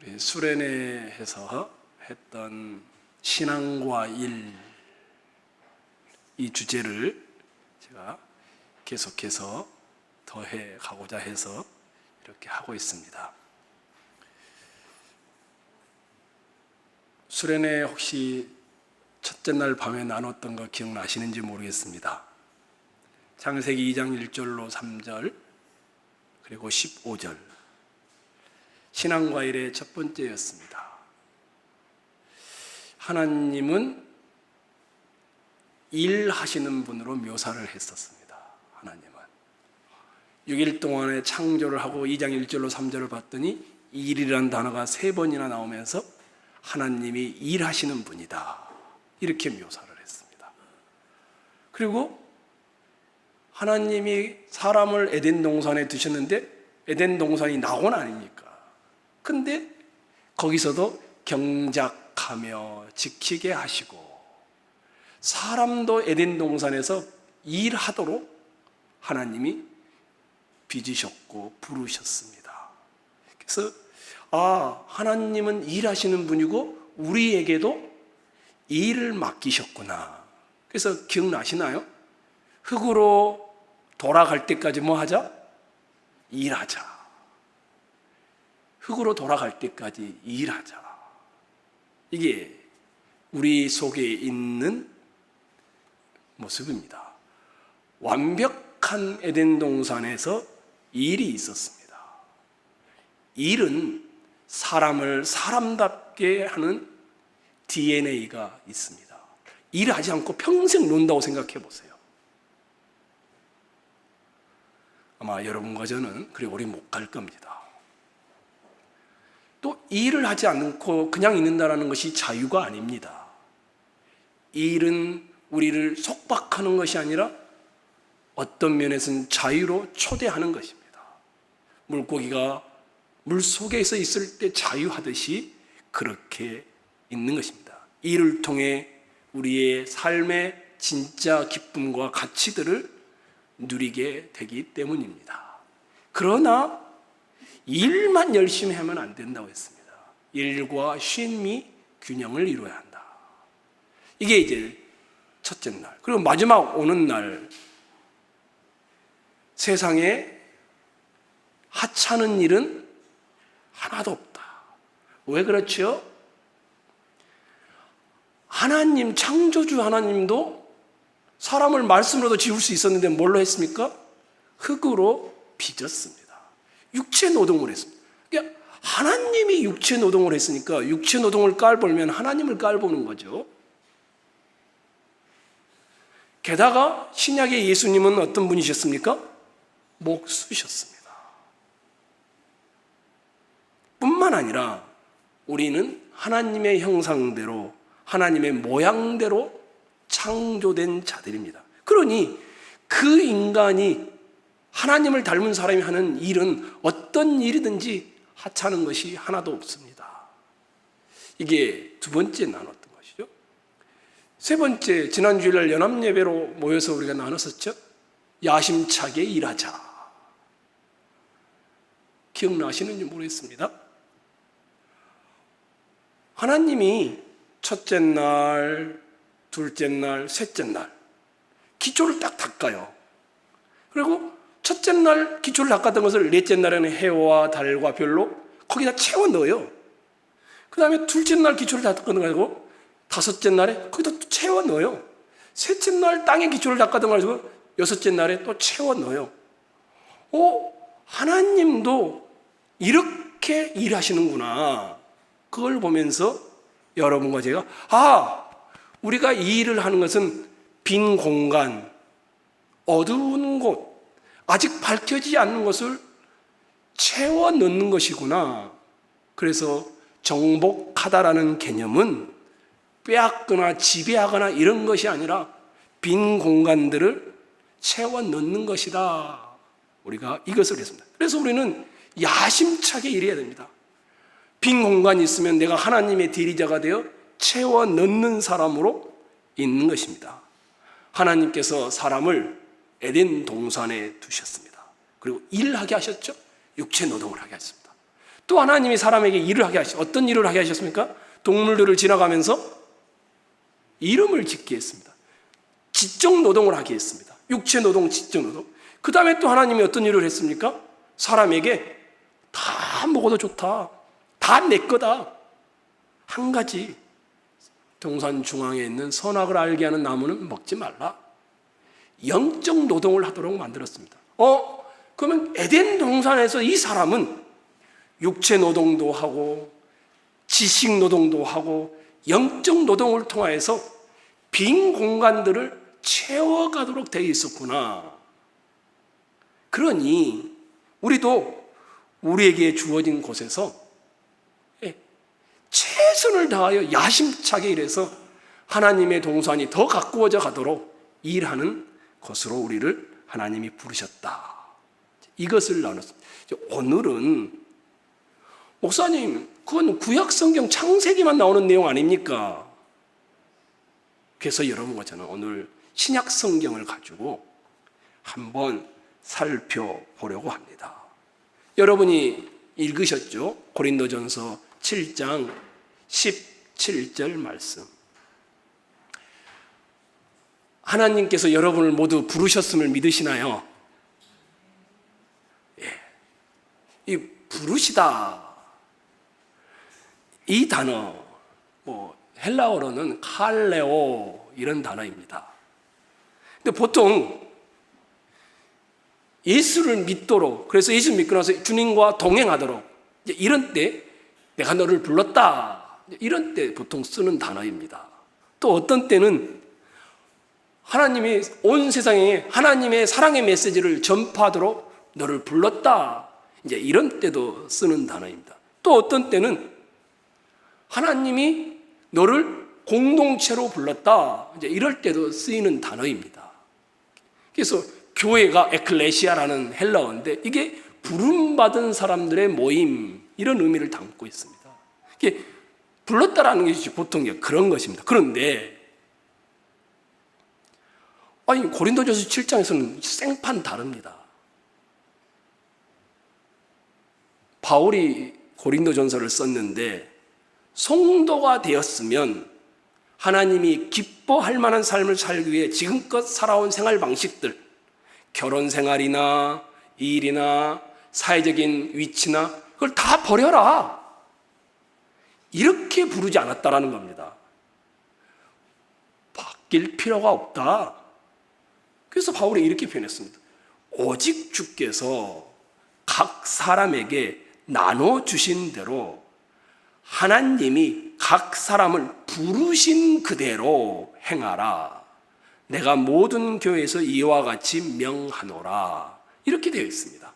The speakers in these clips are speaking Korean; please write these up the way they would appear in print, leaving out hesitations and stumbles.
우리 수련회에서 했던 신앙과 일, 이 주제를 제가 계속해서 더해 가고자 해서 이렇게 하고 있습니다. 수련회 혹시 첫째 날 밤에 나눴던 거 기억나시는지 모르겠습니다. 창세기 2장 1절로 3절 그리고 15절, 신앙과 일의 첫 번째였습니다. 하나님은 일하시는 분으로 묘사를 했었습니다. 하나님은 6일 동안에 창조를 하고 2장 1절로 3절을 봤더니 일이라는 단어가 3번이나 나오면서 하나님이 일하시는 분이다, 이렇게 묘사를 했습니다. 그리고 하나님이 사람을 에덴 동산에 두셨는데 에덴 동산이 낙원 아닙니까? 근데 거기서도 경작하며 지키게 하시고 사람도 에덴 동산에서 일하도록 하나님이 빚으셨고 부르셨습니다. 그래서 하나님은 일하시는 분이고 우리에게도 일을 맡기셨구나. 그래서 기억나시나요? 흙으로 돌아갈 때까지 뭐 하자? 일하자. 흙으로 돌아갈 때까지 일하자. 이게 우리 속에 있는 모습입니다. 완벽한 에덴 동산에서 일이 있었습니다. 일은 사람을 사람답게 하는 DNA가 있습니다. 일하지 않고 평생 논다고 생각해 보세요. 아마 여러분과 저는 그래 오래 못 갈 겁니다. 또 일을 하지 않고 그냥 있는다는 것이 자유가 아닙니다. 일은 우리를 속박하는 것이 아니라 어떤 면에서는 자유로 초대하는 것입니다. 물고기가 물속에서 있을 때 자유하듯이 그렇게 있는 것입니다. 일을 통해 우리의 삶의 진짜 기쁨과 가치들을 누리게 되기 때문입니다. 그러나 일만 열심히 하면 안 된다고 했습니다. 일과 쉼이 균형을 이루어야 한다. 이게 이제 첫째 날. 그리고 마지막 오는 날, 세상에 하찮은 일은 하나도 없다. 왜 그렇죠? 하나님, 창조주 하나님도 사람을 말씀으로도 지을 수 있었는데 뭘로 했습니까? 흙으로 빚었습니다. 육체 노동을 했습니다. 그러니까 하나님이 육체 노동을 했으니까 육체 노동을 깔보면 하나님을 깔보는 거죠. 게다가 신약의 예수님은 어떤 분이셨습니까? 목수셨습니다. 뿐만 아니라 우리는 하나님의 형상대로 하나님의 모양대로 창조된 자들입니다. 그러니 그 인간이 하나님을 닮은 사람이 하는 일은 어떤 일이든지 하찮은 것이 하나도 없습니다. 이게 두 번째 나눴던 것이죠. 세 번째, 지난 주일날 연합예배로 모여서 우리가 나눴었죠. 야심차게 일하자. 기억나시는지 모르겠습니다. 하나님이 첫째 날, 둘째 날, 셋째 날 기초를 딱 닦아요. 그리고 첫째 날 기초를 닦았던 것을 넷째 날에는 해와 달과 별로 거기다 채워 넣어요. 그 다음에 둘째 날 기초를 닦았던 거 가지고 다섯째 날에 거기다 또 채워 넣어요. 셋째 날 땅에 기초를 닦았던 거 가지고 여섯째 날에 또 채워 넣어요. 하나님도 이렇게 일하시는구나. 그걸 보면서 여러분과 제가 우리가 이 일을 하는 것은 빈 공간, 어두운 곳, 아직 밝혀지지 않는 것을 채워 넣는 것이구나. 그래서 정복하다라는 개념은 빼앗거나 지배하거나 이런 것이 아니라 빈 공간들을 채워 넣는 것이다. 우리가 이것을 했습니다. 그래서 우리는 야심차게 일해야 됩니다. 빈 공간이 있으면 내가 하나님의 대리자가 되어 채워 넣는 사람으로 있는 것입니다. 하나님께서 사람을 에덴 동산에 두셨습니다. 그리고 일하게 하셨죠. 육체 노동을 하게 하셨습니다. 또 하나님이 사람에게 일을 하게 하셨. 어떤 일을 하게 하셨습니까? 동물들을 지나가면서 이름을 짓게 했습니다. 지적 노동을 하게 했습니다. 육체 노동, 지적 노동. 그 다음에 또 하나님이 어떤 일을 했습니까? 사람에게 다 먹어도 좋다, 다 내 거다, 한 가지, 동산 중앙에 있는 선악을 알게 하는 나무는 먹지 말라. 영적 노동을 하도록 만들었습니다. 그러면 에덴 동산에서 이 사람은 육체 노동도 하고 지식 노동도 하고 영적 노동을 통하여서 빈 공간들을 채워가도록 되어 있었구나. 그러니 우리도 우리에게 주어진 곳에서 최선을 다하여 야심차게 일해서 하나님의 동산이 더 가꾸어져 가도록 일하는 것으로 우리를 하나님이 부르셨다. 이것을 나눴습니다. 오늘은 목사님, 그건 구약성경 창세기만 나오는 내용 아닙니까? 그래서 여러분과 저는 오늘 신약성경을 가지고 한번 살펴보려고 합니다. 여러분이 읽으셨죠? 고린도전서 7장 17절 말씀. 하나님께서 여러분을 모두 부르셨음을 믿으시나요? 이 부르시다, 이 단어, 헬라어로는 칼레오 이런 단어입니다. 근데 보통 예수를 믿도록, 그래서 예수 믿고 나서 주님과 동행하도록, 이런 때 내가 너를 불렀다, 이런 때 보통 쓰는 단어입니다. 또 어떤 때는 하나님이 온 세상에 하나님의 사랑의 메시지를 전파하도록 너를 불렀다, 이런 때도 쓰는 단어입니다. 또 어떤 때는 하나님이 너를 공동체로 불렀다, 이럴 때도 쓰이는 단어입니다. 그래서 교회가 에클레시아라는 헬라어인데 이게 부름받은 사람들의 모임, 이런 의미를 담고 있습니다. 이게 불렀다라는 것이 보통 그런 것입니다. 그런데 고린도전서 7장에서는 생판 다릅니다. 바울이 고린도전서를 썼는데 성도가 되었으면 하나님이 기뻐할 만한 삶을 살기 위해 지금껏 살아온 생활 방식들, 결혼 생활이나 일이나 사회적인 위치나 그걸 다 버려라, 이렇게 부르지 않았다라는 겁니다. 바뀔 필요가 없다. 그래서 바울이 이렇게 표현했습니다. 오직 주께서 각 사람에게 나눠주신 대로 하나님이 각 사람을 부르신 그대로 행하라. 내가 모든 교회에서 이와 같이 명하노라. 이렇게 되어 있습니다.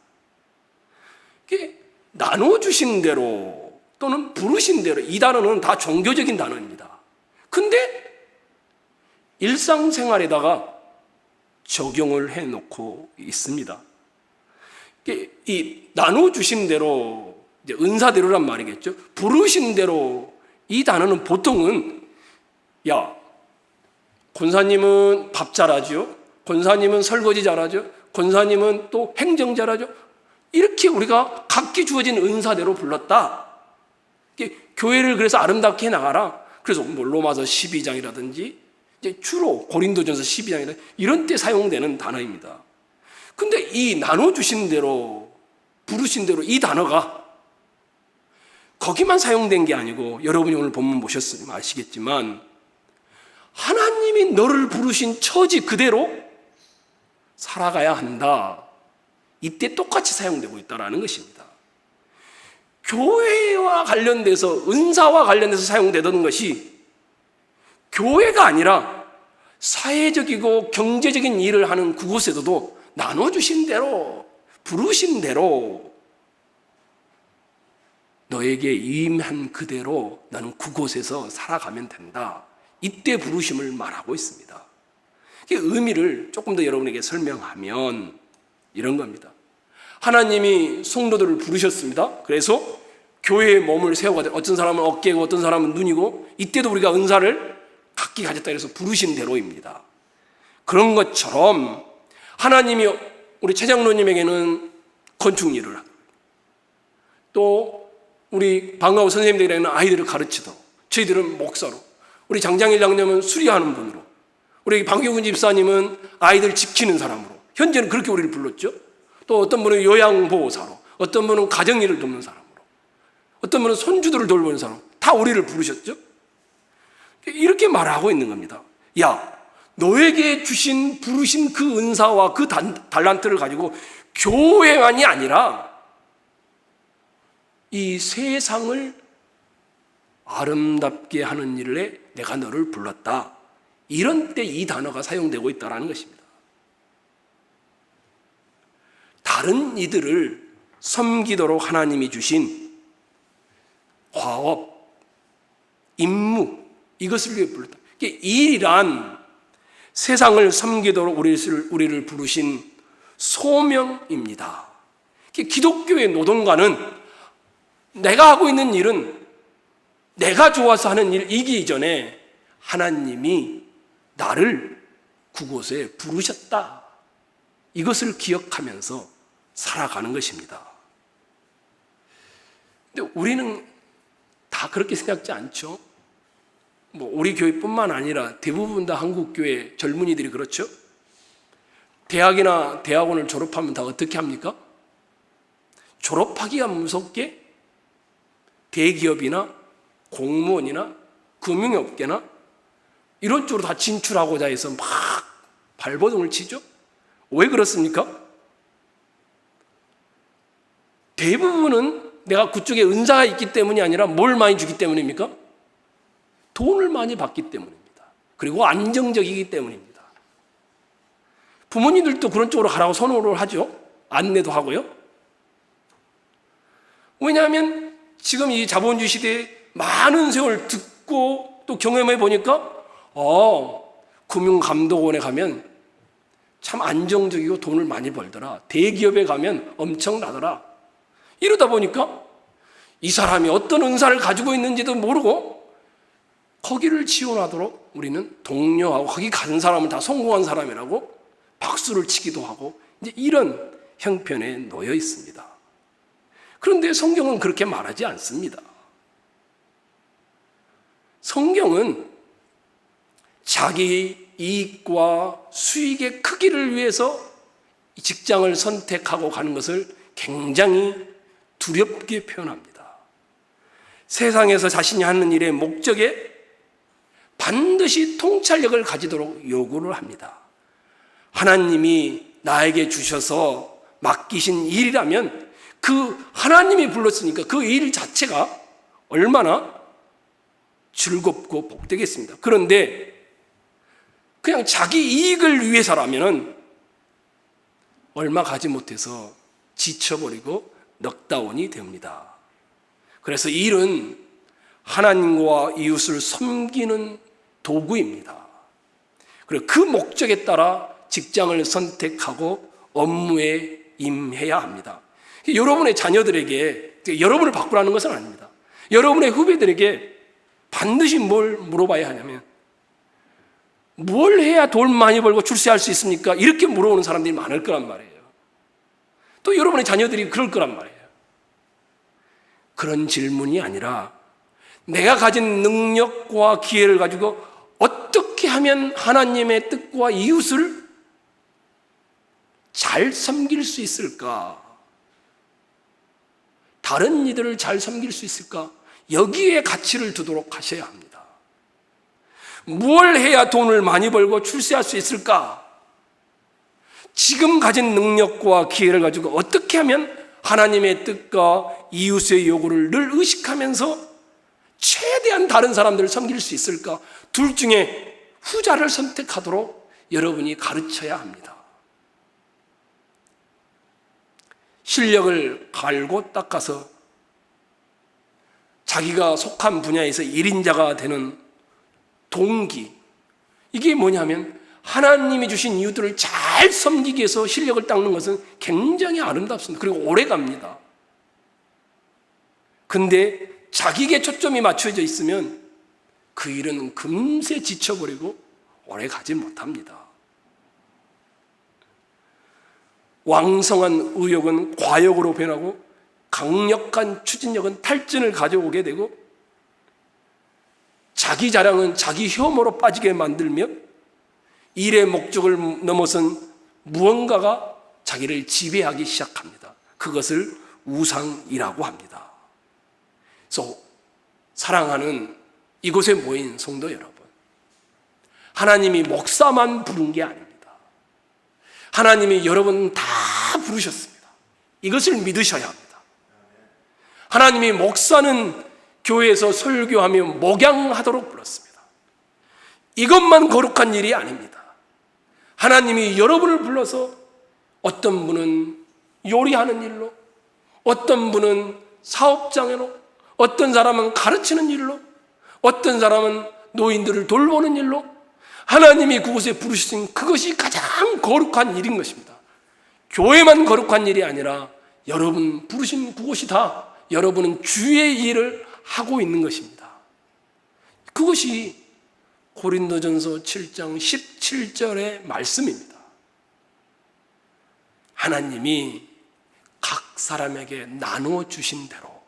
이게 나눠주신 대로 또는 부르신 대로, 이 단어는 다 종교적인 단어입니다. 근데 일상생활에다가 적용을 해놓고 있습니다. 이 나눠주신 대로, 이제 은사대로란 말이겠죠. 부르신 대로, 이 단어는 보통은 권사님은 밥 잘하죠, 권사님은 설거지 잘하죠, 권사님은 또 행정 잘하죠, 이렇게 우리가 각기 주어진 은사대로 불렀다. 교회를 그래서 아름답게 나가라. 그래서 로마서 12장이라든지 주로 고린도전서 12장이라든지 이런 때 사용되는 단어입니다. 근데 이 나눠주신 대로, 부르신 대로, 이 단어가 거기만 사용된 게 아니고, 여러분이 오늘 본문 보셨으면 아시겠지만 하나님이 너를 부르신 처지 그대로 살아가야 한다, 이때 똑같이 사용되고 있다는 것입니다. 교회와 관련돼서, 은사와 관련돼서 사용되던 것이 교회가 아니라 사회적이고 경제적인 일을 하는 그곳에서도 나눠주신 대로, 부르신 대로, 너에게 임한 그대로 나는 그곳에서 살아가면 된다, 이때 부르심을 말하고 있습니다. 의미를 조금 더 여러분에게 설명하면 이런 겁니다. 하나님이 성도들을 부르셨습니다. 그래서 교회의 몸을 세워가지고, 어떤 사람은 어깨고 어떤 사람은 눈이고, 이때도 우리가 은사를 각기 가졌다 해서 부르신 대로입니다. 그런 것처럼 하나님이 우리 최장로님에게는 건축 일을 하고, 또 우리 방과후 선생님들에게는 아이들을 가르치도록, 저희들은 목사로, 우리 장장일 장님은 수리하는 분으로, 우리 방규근 집사님은 아이들 지키는 사람으로, 현재는 그렇게 우리를 불렀죠. 또 어떤 분은 요양보호사로, 어떤 분은 가정일을 돕는 사람으로, 어떤 분은 손주들을 돌보는 사람, 다 우리를 부르셨죠. 이렇게 말하고 있는 겁니다. 야, 너에게 부르신 그 은사와 그 달란트를 가지고 교회만이 아니라 이 세상을 아름답게 하는 일에 내가 너를 불렀다. 이런 때 이 단어가 사용되고 있다는 것입니다. 다른 이들을 섬기도록 하나님이 주신 과업, 임무, 이것을 위해 불렀다. 일이란 세상을 섬기도록 우리를 부르신 소명입니다. 기독교의 노동가는 내가 하고 있는 일은 내가 좋아서 하는 일이기 이전에 하나님이 나를 그곳에 부르셨다. 이것을 기억하면서 살아가는 것입니다. 근데 우리는 다 그렇게 생각지 않죠? 우리 교회뿐만 아니라 대부분 다 한국 교회 젊은이들이 그렇죠? 대학이나 대학원을 졸업하면 다 어떻게 합니까? 졸업하기가 무섭게 대기업이나 공무원이나 금융업계나 이런 쪽으로 다 진출하고자 해서 막 발버둥을 치죠? 왜 그렇습니까? 대부분은 내가 그쪽에 은사가 있기 때문이 아니라 뭘 많이 주기 때문입니까? 돈을 많이 받기 때문입니다. 그리고 안정적이기 때문입니다. 부모님들도 그런 쪽으로 가라고 선호를 하죠. 안내도 하고요. 왜냐하면 지금 이 자본주의 시대에 많은 세월 듣고 또 경험해 보니까 금융감독원에 가면 참 안정적이고 돈을 많이 벌더라. 대기업에 가면 엄청나더라. 이러다 보니까 이 사람이 어떤 은사를 가지고 있는지도 모르고 거기를 지원하도록 우리는 독려하고 거기 간 사람은 다 성공한 사람이라고 박수를 치기도 하고 이제 이런 형편에 놓여 있습니다. 그런데 성경은 그렇게 말하지 않습니다. 성경은 자기 이익과 수익의 크기를 위해서 직장을 선택하고 가는 것을 굉장히 두렵게 표현합니다. 세상에서 자신이 하는 일의 목적에 반드시 통찰력을 가지도록 요구를 합니다. 하나님이 나에게 주셔서 맡기신 일이라면 그 하나님이 불렀으니까 그 일 자체가 얼마나 즐겁고 복되겠습니다. 그런데 그냥 자기 이익을 위해서라면 얼마 가지 못해서 지쳐버리고 넉다운이 됩니다. 그래서 일은 하나님과 이웃을 섬기는 도구입니다. 그리고 그 목적에 따라 직장을 선택하고 업무에 임해야 합니다. 여러분의 자녀들에게 여러분을 바꾸라는 것은 아닙니다. 여러분의 후배들에게 반드시 뭘 물어봐야 하냐면 뭘 해야 돈 많이 벌고 출세할 수 있습니까? 이렇게 물어보는 사람들이 많을 거란 말이에요. 또 여러분의 자녀들이 그럴 거란 말이에요. 그런 질문이 아니라 내가 가진 능력과 기회를 가지고 어떻게 하면 하나님의 뜻과 이웃을 잘 섬길 수 있을까? 다른 이들을 잘 섬길 수 있을까? 여기에 가치를 두도록 하셔야 합니다. 무엇을 해야 돈을 많이 벌고 출세할 수 있을까? 지금 가진 능력과 기회를 가지고 어떻게 하면 하나님의 뜻과 이웃의 요구를 늘 의식하면서 최대한 다른 사람들을 섬길 수 있을까? 둘 중에 후자를 선택하도록 여러분이 가르쳐야 합니다. 실력을 갈고 닦아서 자기가 속한 분야에서 1인자가 되는 동기, 이게 뭐냐면 하나님이 주신 이웃들을 잘 섬기기 위해서 실력을 닦는 것은 굉장히 아름답습니다. 그리고 오래 갑니다. 근데 자기에게 초점이 맞춰져 있으면 그 일은 금세 지쳐버리고 오래 가지 못합니다. 왕성한 의욕은 과욕으로 변하고 강력한 추진력은 탈진을 가져오게 되고 자기 자랑은 자기 혐오로 빠지게 만들며 일의 목적을 넘어선 무언가가 자기를 지배하기 시작합니다. 그것을 우상이라고 합니다. 그래서 사랑하는 이곳에 모인 성도 여러분, 하나님이 목사만 부른 게 아닙니다. 하나님이 여러분 다 부르셨습니다. 이것을 믿으셔야 합니다. 하나님이 목사는 교회에서 설교하며 목양하도록 불렀습니다. 이것만 거룩한 일이 아닙니다. 하나님이 여러분을 불러서 어떤 분은 요리하는 일로, 어떤 분은 사업장으로, 어떤 사람은 가르치는 일로, 어떤 사람은 노인들을 돌보는 일로 하나님이 그곳에 부르신 그것이 가장 거룩한 일인 것입니다. 교회만 거룩한 일이 아니라 여러분 부르신 그곳이 다 여러분은 주의 일을 하고 있는 것입니다. 그것이 고린도전서 7장 17절의 말씀입니다. 하나님이 각 사람에게 나누어 주신 대로,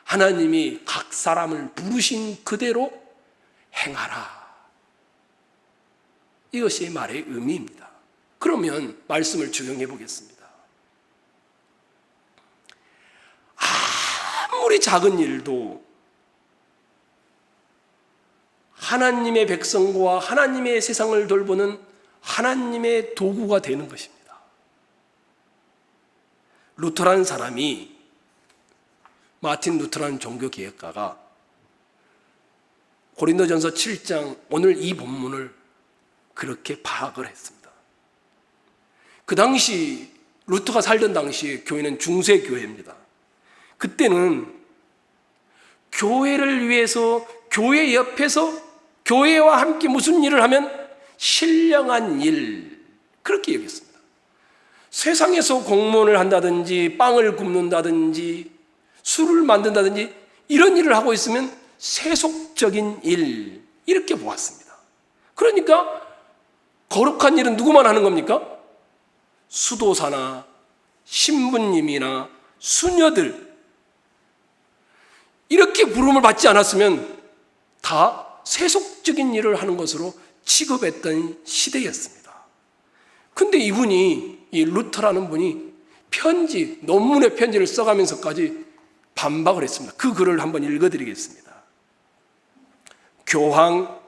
하나님이 각 사람을 부르신 그대로 행하라. 이것이 말의 의미입니다. 그러면 말씀을 적용해 보겠습니다. 아무리 작은 일도 하나님의 백성과 하나님의 세상을 돌보는 하나님의 도구가 되는 것입니다. 루터라는 사람이, 마틴 루터라는 종교개혁가가 고린도전서 7장 오늘 이 본문을 그렇게 파악을 했습니다. 그 당시 루터가 살던 당시 교회는 중세교회입니다. 그때는 교회를 위해서 교회 옆에서 교회와 함께 무슨 일을 하면 신령한 일, 그렇게 여겼습니다. 세상에서 공무원을 한다든지 빵을 굽는다든지 술을 만든다든지 이런 일을 하고 있으면 세속적인 일, 이렇게 보았습니다. 그러니까 거룩한 일은 누구만 하는 겁니까? 수도사나 신부님이나 수녀들, 이렇게 부름을 받지 않았으면 다 세속적인 일을 하는 것으로 취급했던 시대였습니다. 근데 이분이, 이 루터라는 분이 편지, 논문의 편지를 써가면서까지 반박을 했습니다. 그 글을 한번 읽어드리겠습니다. 교황,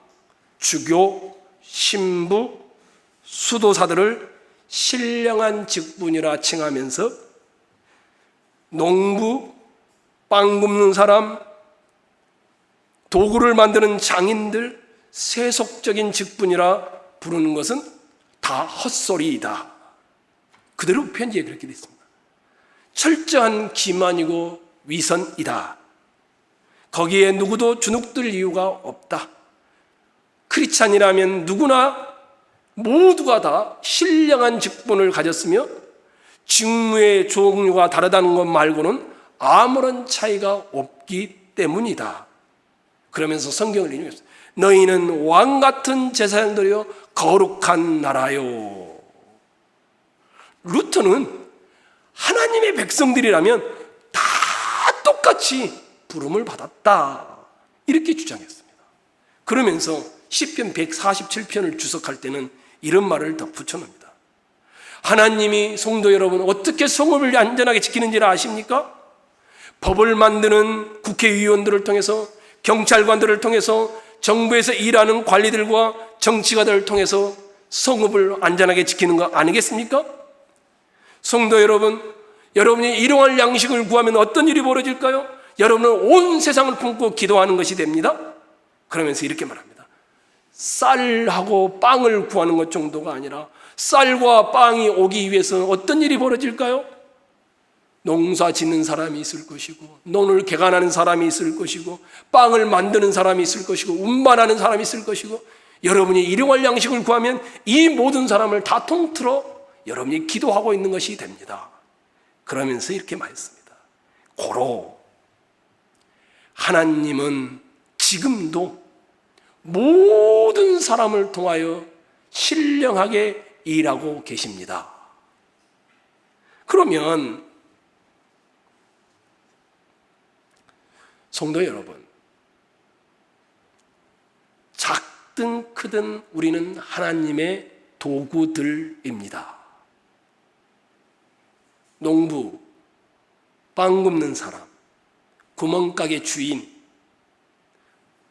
주교, 신부, 수도사들을 신령한 직분이라 칭하면서 농부, 빵 굽는 사람, 도구를 만드는 장인들, 세속적인 직분이라 부르는 것은 다 헛소리이다. 그대로 편지에 그렇게 되어 있습니다. 철저한 기만이고 위선이다. 거기에 누구도 주눅들 이유가 없다. 크리스찬이라면 누구나 모두가 다 신령한 직분을 가졌으며 직무의 종류가 다르다는 것 말고는 아무런 차이가 없기 때문이다. 그러면서 성경을 인용했어요. 너희는 왕같은 제사장들이요 거룩한 나라요. 루터는 하나님의 백성들이라면 다 똑같이 부름을 받았다, 이렇게 주장했습니다. 그러면서 시편 147편을 주석할 때는 이런 말을 더 붙여놓습니다. 하나님이 성도 여러분 어떻게 성읍을 안전하게 지키는지를 아십니까? 법을 만드는 국회의원들을 통해서, 경찰관들을 통해서, 정부에서 일하는 관리들과 정치가들을 통해서 성읍을 안전하게 지키는 거 아니겠습니까? 성도 여러분, 여러분이 일용할 양식을 구하면 어떤 일이 벌어질까요? 여러분은 온 세상을 품고 기도하는 것이 됩니다. 그러면서 이렇게 말합니다. 쌀하고 빵을 구하는 것 정도가 아니라 쌀과 빵이 오기 위해서는 어떤 일이 벌어질까요? 농사 짓는 사람이 있을 것이고, 논을 개간하는 사람이 있을 것이고, 빵을 만드는 사람이 있을 것이고, 운반하는 사람이 있을 것이고, 여러분이 일용할 양식을 구하면 이 모든 사람을 다 통틀어 여러분이 기도하고 있는 것이 됩니다. 그러면서 이렇게 말했습니다. 고로 하나님은 지금도 모든 사람을 통하여 신령하게 일하고 계십니다. 그러면 성도 여러분, 작든 크든 우리는 하나님의 도구들입니다. 농부, 빵 굽는 사람, 구멍가게 주인,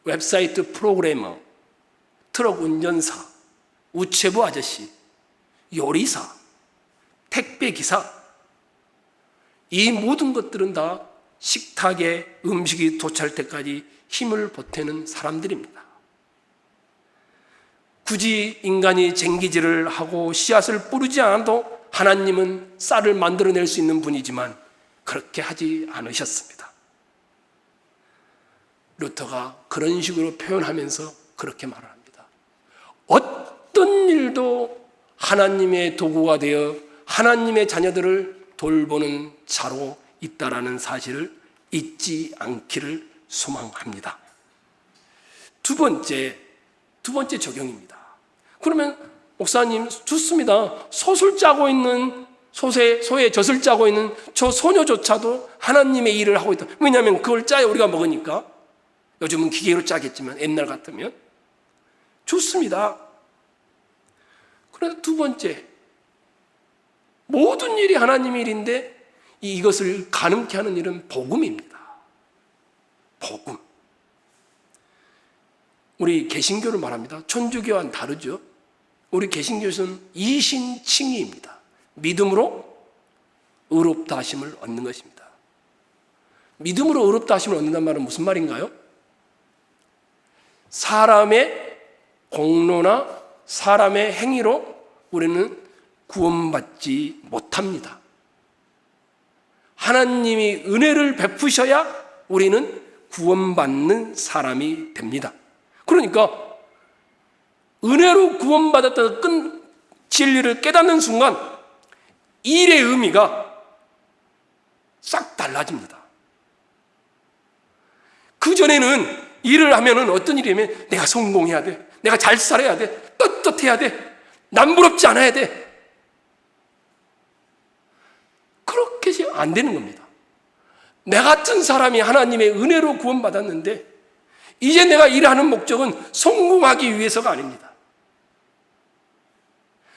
웹사이트 프로그래머, 트럭 운전사, 우체부 아저씨, 요리사, 택배기사, 이 모든 것들은 다 식탁에 음식이 도착할 때까지 힘을 보태는 사람들입니다. 굳이 인간이 쟁기질을 하고 씨앗을 뿌리지 않아도 하나님은 쌀을 만들어낼 수 있는 분이지만 그렇게 하지 않으셨습니다. 루터가 그런 식으로 표현하면서 그렇게 말을 합니다. 어떤 일도 하나님의 도구가 되어 하나님의 자녀들을 돌보는 자로 있다라는 사실을 잊지 않기를 소망합니다. 두 번째 적용입니다. 그러면 목사님 좋습니다. 솥을 짜고 있는 소에 젖을 짜고 있는 저 소녀조차도 하나님의 일을 하고 있다. 왜냐하면 그걸 짜야 우리가 먹으니까. 요즘은 기계로 짜겠지만 옛날 같으면 좋습니다. 그래서 두 번째, 모든 일이 하나님의 일인데 이것을 가능케 하는 일은 복음입니다. 복음. 우리 개신교를 말합니다. 천주교와는 다르죠. 우리 개신교에서는 이신칭의입니다. 믿음으로 의롭다 하심을 얻는 것입니다. 믿음으로 의롭다 하심을 얻는다는 말은 무슨 말인가요? 사람의 공로나 사람의 행위로 우리는 구원받지 못합니다. 하나님이 은혜를 베푸셔야 우리는 구원받는 사람이 됩니다. 그러니까 은혜로 구원받았다 진리를 깨닫는 순간 일의 의미가 싹 달라집니다. 그전에는 일을 하면은 어떤 일이냐면 내가 성공해야 돼, 내가 잘 살아야 돼, 떳떳해야 돼, 남부럽지 않아야 돼. 그렇게 안 되는 겁니다. 내 같은 사람이 하나님의 은혜로 구원받았는데 이제 내가 일하는 목적은 성공하기 위해서가 아닙니다.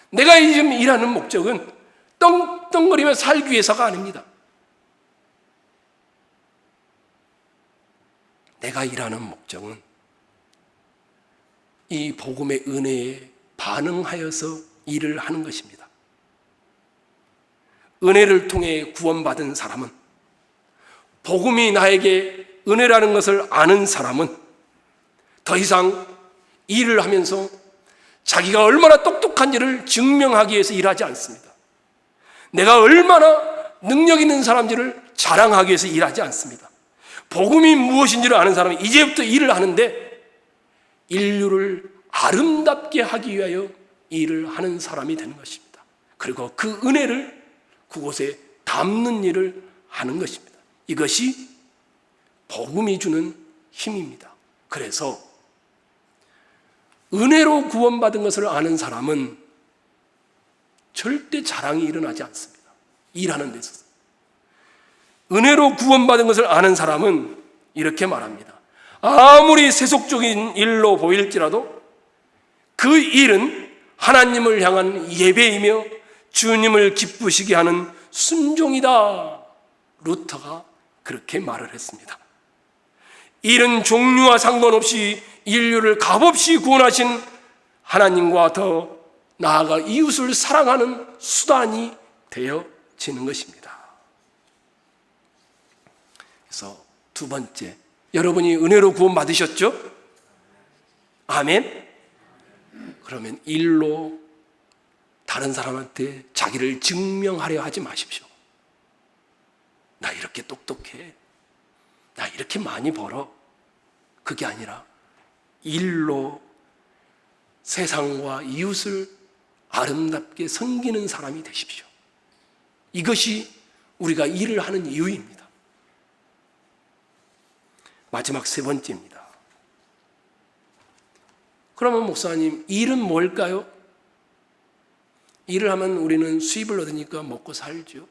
내가 지금 일하는 목적은 떵떵거리며 살기 위해서가 아닙니다. 내가 일하는 목적은 이 복음의 은혜에 반응하여서 일을 하는 것입니다. 은혜를 통해 구원받은 사람은, 복음이 나에게 은혜라는 것을 아는 사람은 더 이상 일을 하면서 자기가 얼마나 똑똑한지를 증명하기 위해서 일하지 않습니다. 내가 얼마나 능력 있는 사람인지를 자랑하기 위해서 일하지 않습니다. 복음이 무엇인지를 아는 사람이 이제부터 일을 하는데 인류를 아름답게 하기 위하여 일을 하는 사람이 되는 것입니다. 그리고 그 은혜를 그곳에 담는 일을 하는 것입니다. 이것이 복음이 주는 힘입니다. 그래서 은혜로 구원받은 것을 아는 사람은 절대 자랑이 일어나지 않습니다. 일하는 데 있어서. 은혜로 구원받은 것을 아는 사람은 이렇게 말합니다. 아무리 세속적인 일로 보일지라도 그 일은 하나님을 향한 예배이며 주님을 기쁘시게 하는 순종이다. 루터가 그렇게 말을 했습니다. 일은 종류와 상관없이 인류를 값없이 구원하신 하나님과 더 나아가 이웃을 사랑하는 수단이 되어지는 것입니다. 그래서 두 번째, 여러분이 은혜로 구원받으셨죠? 아멘? 그러면 일로 다른 사람한테 자기를 증명하려 하지 마십시오. 나 이렇게 똑똑해, 나 이렇게 많이 벌어. 그게 아니라 일로 세상과 이웃을 아름답게 섬기는 사람이 되십시오. 이것이 우리가 일을 하는 이유입니다. 마지막 세 번째입니다. 그러면 목사님, 일은 뭘까요? 일을 하면 우리는 수입을 얻으니까 먹고 살죠.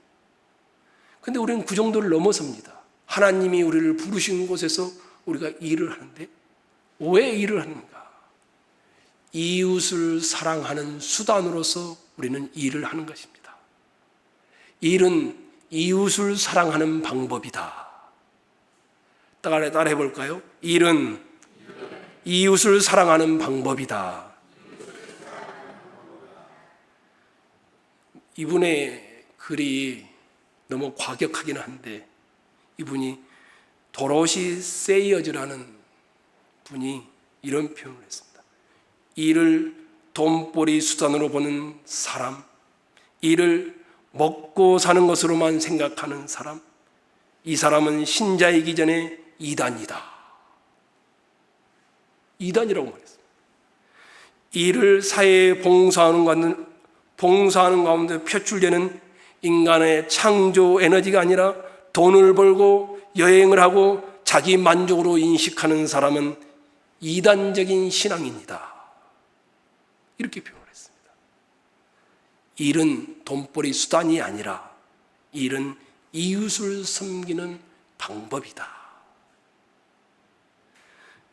근데 우리는 그 정도를 넘어섭니다. 하나님이 우리를 부르신 곳에서 우리가 일을 하는데 왜 일을 하는가? 이웃을 사랑하는 수단으로서 우리는 일을 하는 것입니다. 일은 이웃을 사랑하는 방법이다. 따라해 볼까요? 일은 이웃을 사랑하는 방법이다. 이분의 글이 너무 과격하긴 한데 이분이 도로시 세이어즈라는 분이 이런 표현을 했습니다. 일을 돈벌이 수단으로 보는 사람, 일을 먹고 사는 것으로만 생각하는 사람, 이 사람은 신자이기 전에 이단이다. 이단이라고 말했습니다. 일을 사회에 봉사하는 가운데 표출되는 인간의 창조 에너지가 아니라 돈을 벌고 여행을 하고 자기 만족으로 인식하는 사람은 이단적인 신앙입니다. 이렇게 표현을 했습니다. 일은 돈벌이 수단이 아니라 일은 이웃을 섬기는 방법이다.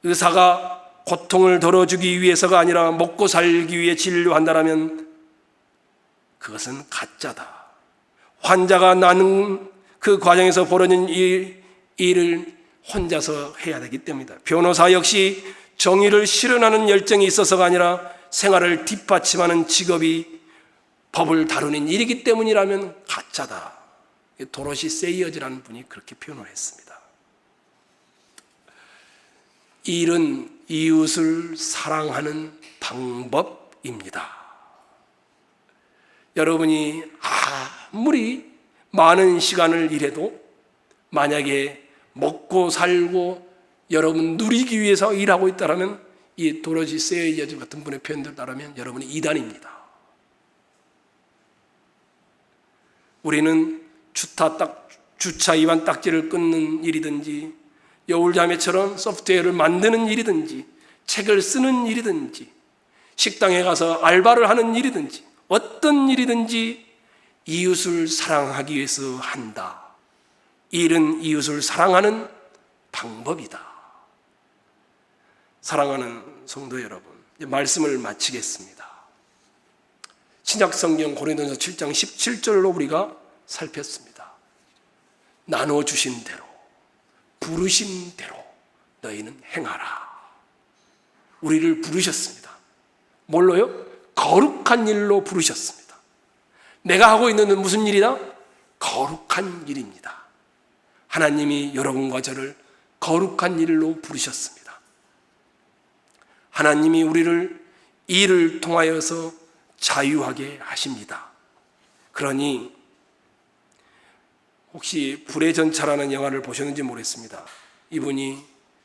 의사가 고통을 덜어주기 위해서가 아니라 먹고 살기 위해 진료한다면 그것은 가짜다. 환자가 나는 그 과정에서 벌어진 일을 혼자서 해야 되기 때문이다. 변호사 역시 정의를 실현하는 열정이 있어서가 아니라 생활을 뒷받침하는 직업이 법을 다루는 일이기 때문이라면 가짜다. 도로시 세이어즈라는 분이 그렇게 표현을 했습니다. 일은 이웃을 사랑하는 방법입니다. 여러분이 아무리 많은 시간을 일해도 만약에 먹고 살고 여러분 누리기 위해서 일하고 있다면 이 도로시 세이어즈 같은 분의 표현들 따르면 여러분이 이단입니다. 우리는 주차 위반 딱지를 끊는 일이든지 여울자매처럼 소프트웨어를 만드는 일이든지 책을 쓰는 일이든지 식당에 가서 알바를 하는 일이든지 어떤 일이든지 이웃을 사랑하기 위해서 한다. 일은 이웃을 사랑하는 방법이다. 사랑하는 성도 여러분, 이제 말씀을 마치겠습니다. 신약성경 고린도전서 7장 17절로 우리가 살폈습니다. 나눠주신 대로 부르신 대로 너희는 행하라. 우리를 부르셨습니다. 뭘로요? 거룩한 일로 부르셨습니다. 내가 하고 있는 건 무슨 일이다? 거룩한 일입니다. 하나님이 여러분과 저를 거룩한 일로 부르셨습니다. 하나님이 우리를 일을 통하여서 자유하게 하십니다. 그러니 혹시 불의 전차라는 영화를 보셨는지 모르겠습니다. 이분이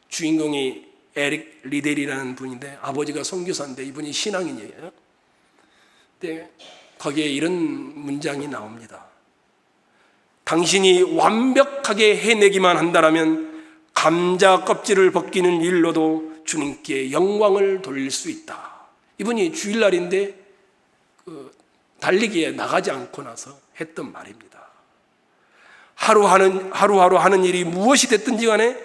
주인공이 에릭 리델이라는 분인데 아버지가 선교사인데 이분이 신앙인이에요. 근데 거기에 이런 문장이 나옵니다. 당신이 완벽하게 해내기만 한다면 감자 껍질을 벗기는 일로도 주님께 영광을 돌릴 수 있다. 이분이 주일날인데 달리기에 나가지 않고 나서 했던 말입니다. 하루하루 하는 일이 무엇이 됐든지 간에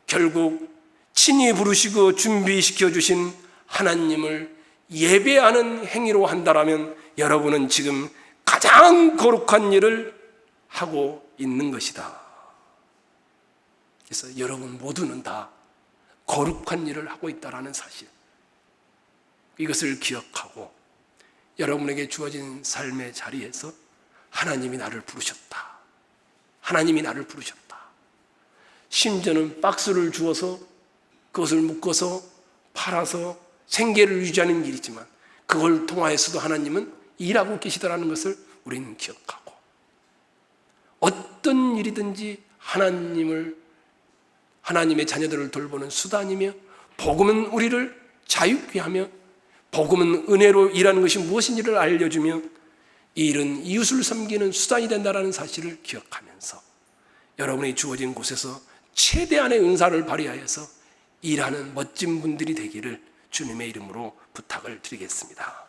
결국 친히 부르시고 준비시켜 주신 하나님을 예배하는 행위로 한다면 여러분은 지금 가장 거룩한 일을 하고 있는 것이다. 그래서 여러분 모두는 다 거룩한 일을 하고 있다는 사실, 이것을 기억하고 여러분에게 주어진 삶의 자리에서 하나님이 나를 부르셨다. 하나님이 나를 부르셨다. 심지어는 박스를 주어서 그것을 묶어서 팔아서 생계를 유지하는 일이지만 그걸 통하여서도 하나님은 일하고 계시다는 것을 우리는 기억하고 어떤 일이든지 하나님의 자녀들을 돌보는 수단이며 복음은 우리를 자유케 하며 복음은 은혜로 일하는 것이 무엇인지를 알려주며 이 일은 이웃을 섬기는 수단이 된다는 사실을 기억하면서 여러분이 주어진 곳에서 최대한의 은사를 발휘하여서 일하는 멋진 분들이 되기를 주님의 이름으로 부탁을 드리겠습니다.